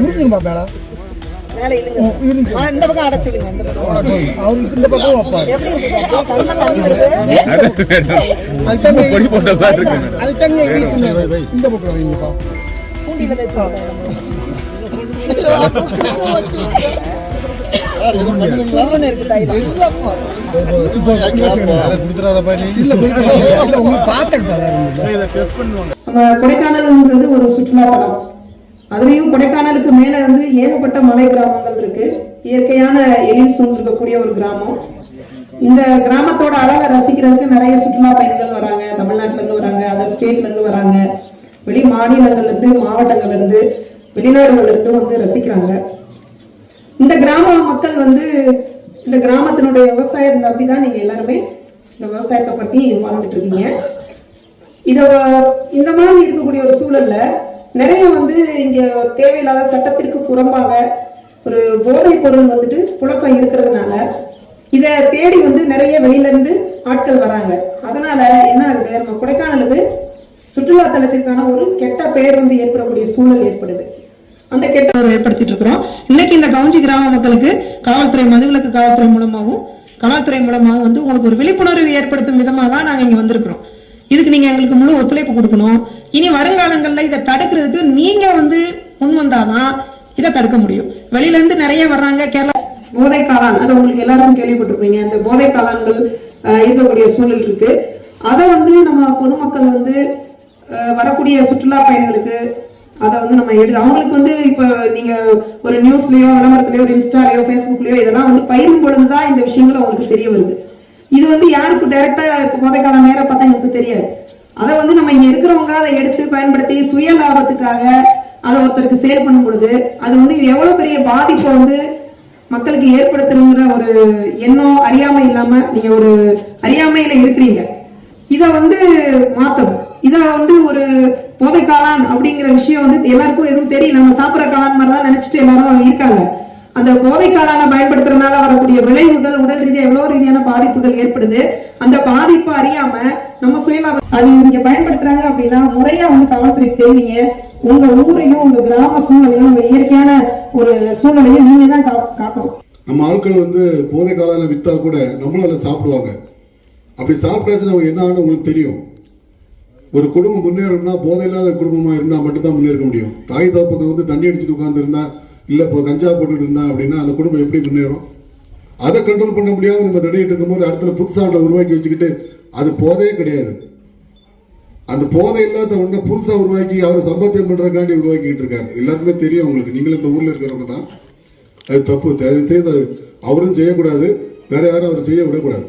முடிஞ்சுமா madam மேல இழுங்க. இந்த பக்கம் அடைச்சுடுங்க. இந்த பக்கம் அவருக்கு இந்த பக்கம் வைப்பாரு. எப்படி இருக்கு? கண்ணெல்லாம் தண்ணி வருது. அது தண்ணியை வீட்டு இந்த பக்கம் வைங்கப்பா. பூண்டி விதை வச்சுருக்காங்க. கொடைக்கானல்ன்றது ஒரு சுற்றுலா தலம். அதுலயும் கொடைக்கானலுக்கு மேல வந்து ஏகப்பட்ட மலை கிராமங்கள் இருக்கு. இயற்கையான எழில் சூழ்ந்திருக்கக்கூடிய ஒரு கிராமம். இந்த கிராமத்தோட அழகை ரசிக்கிறதுக்கு நிறைய சுற்றுலா பயணிகள் வராங்க. தமிழ்நாட்டுல இருந்து வராங்க, அதர் ஸ்டேட்ல இருந்து வராங்க, வெளி மாநிலங்கள்ல இருந்து, மாவட்டங்கள்ல இருந்து, வெளிநாடுகள்ல இருந்து வந்து ரசிக்கிறாங்க. இந்த கிராம மக்கள் வந்து இந்த கிராமத்தினுடைய விவசாயம் நம்பிதான் நீங்க எல்லாருமே இந்த விவசாயத்தை பத்தி வாழ்ந்துட்டு இருக்கீங்க. இந்த மாதிரி இருக்கக்கூடிய ஒரு சூழல்ல நிறைய வந்து இங்க தேவையில்லாத சட்டத்திற்கு புறம்பாக ஒரு போதைப் பொருள் வந்துட்டு புழக்கம் இருக்கிறதுனால இதை தேடி வந்து நிறைய வெளியில இருந்து ஆட்கள் வராங்க. அதனால என்ன ஆகுது, நம்ம கொடைக்கானலுக்கு சுற்றுலா தலத்திற்கான ஒரு கெட்ட பெயர் வந்து ஏற்படக்கூடிய சூழல் ஏற்படுது. அந்த கெட்ட ஏற்படுத்திட்டு இருக்கிறோம். இன்னைக்கு இந்த கவுஞ்சி கிராம மக்களுக்கு காவல்துறை, மதுவிலக்கு காவல்துறை மூலமாகவும் காவல்துறை மூலமாகவும் வந்து உங்களுக்கு ஒரு விழிப்புணர்வு ஏற்படுத்தும் விதமாக தான் நாங்க இங்க வந்திருக்கிறோம். இதுக்கு நீங்க எங்களுக்கு முழு ஒத்துழைப்பு கொடுக்கணும். இனி வருங்காலங்கள்ல இதை தடுக்கிறதுக்கு நீங்க வந்து முன் வந்தாதான் இதை தடுக்க முடியும். வெளியில இருந்து நிறைய வர்றாங்க. கேரளா போதை காளான், அது உங்களுக்கு எல்லாருக்கும் கேள்விப்பட்டிருப்பீங்க. இந்த போதை காளான்கள் இருக்கக்கூடிய சூழல் இருக்கு. அதை வந்து நம்ம பொதுமக்கள் வந்து வரக்கூடிய சுற்றுலா பயணிகளுக்கு அதை வந்து நம்ம அவங்களுக்கு வந்து இப்ப நீங்க ஒரு நியூஸ்லயோ, விளம்பரத்திலயோ, ஒரு இன்ஸ்டாலயோ, பேஸ்புக்லயோ இதெல்லாம் வந்து பயிரும் பொழுதுதான் இந்த விஷயங்கள் அவங்களுக்கு தெரிய வருது. இது வந்து யாருக்கு டைரக்டா இப்ப போதைக்காலம் நேர பார்த்தா எங்களுக்கு தெரியாது. அதை வந்து நம்ம இங்க இருக்கிறவங்க அதை எடுத்து பயன்படுத்தி சுய லாபத்துக்காக அதை ஒருத்தருக்கு சேல் பண்ணும் பொழுது அது வந்து எவ்வளவு பெரிய பாதிப்பை வந்து மக்களுக்கு ஏற்படுத்தணுங்கிற ஒரு எண்ணம், அறியாமை இல்லாம நீங்க ஒரு அறியாமையில இருக்கிறீங்க. இத வந்து மாத்தணும். இத வந்து ஒரு போதை காளான் அப்படிங்கிற விஷயம் வந்து எல்லாருக்கும் எதுவும் தெரியல. நம்ம சாப்பிட்ற காளான் மாதிரிதான் நினைச்சிட்டு எல்லாரும் இருக்காங்க. அந்த போதை காளான பயன்படுத்துறதுனால வரக்கூடிய விளைவுகள் உடல் ரீதியா எவ்வளவு ரீதியான பாதிப்புகள் ஏற்படுது. அந்த பாதிப்பு அறியாம நம்ம சுயலாபம் அது நீங்க பயன்படுத்துறாங்க அப்படின்னா முறையா வந்து காவல்துறை தெரிவிங்க. உங்க ஊரையும், உங்க கிராம சூழ்நிலையும், உங்க இயற்கையான ஒரு சூழ்நிலையும் நீங்க தான் காக்கணும். நம்ம ஆட்கள் வந்து போதை காளான வித்தா கூட நம்மளும் அதை சாப்பிடுவாங்க. அப்படி சாப்பிட்டாச்சுன்னா அவங்க என்ன ஆகும் உங்களுக்கு தெரியும். ஒரு குடும்பம் முன்னேறணும்னா போதை இல்லாத குடும்பமா இருந்தா மட்டும்தான் முன்னேற்க முடியும். தாய் தகப்பத்தை வந்து தண்ணி அடிச்சுட்டு உட்கார்ந்து இருந்தா, இல்ல இப்போ கஞ்சா போட்டுட்டு இருந்தா அப்படின்னா அந்த குடும்பம் எப்படி முன்னேறும்? அதை கண்ட்ரோல் பண்ண முடியாது. நம்ம தடையிட்டு இருக்கும்போது அடுத்த புதுசாக உருவாக்கி வச்சுக்கிட்டு அது போதையே கிடையாது. அந்த போதை இல்லாத ஒண்ணு புதுசா உருவாக்கி அவர் சம்பாத்தியம் பண்றதுக்காண்டி உருவாக்கிட்டு இருக்காரு. எல்லாருக்குமே தெரியும் உங்களுக்கு. நீங்களும் இந்த ஊர்ல இருக்கிறவங்க தான். அது தப்பு. தயவு செய்து அவரும் செய்யக்கூடாது, வேற யாரும் அவர் செய்ய விடக்கூடாது.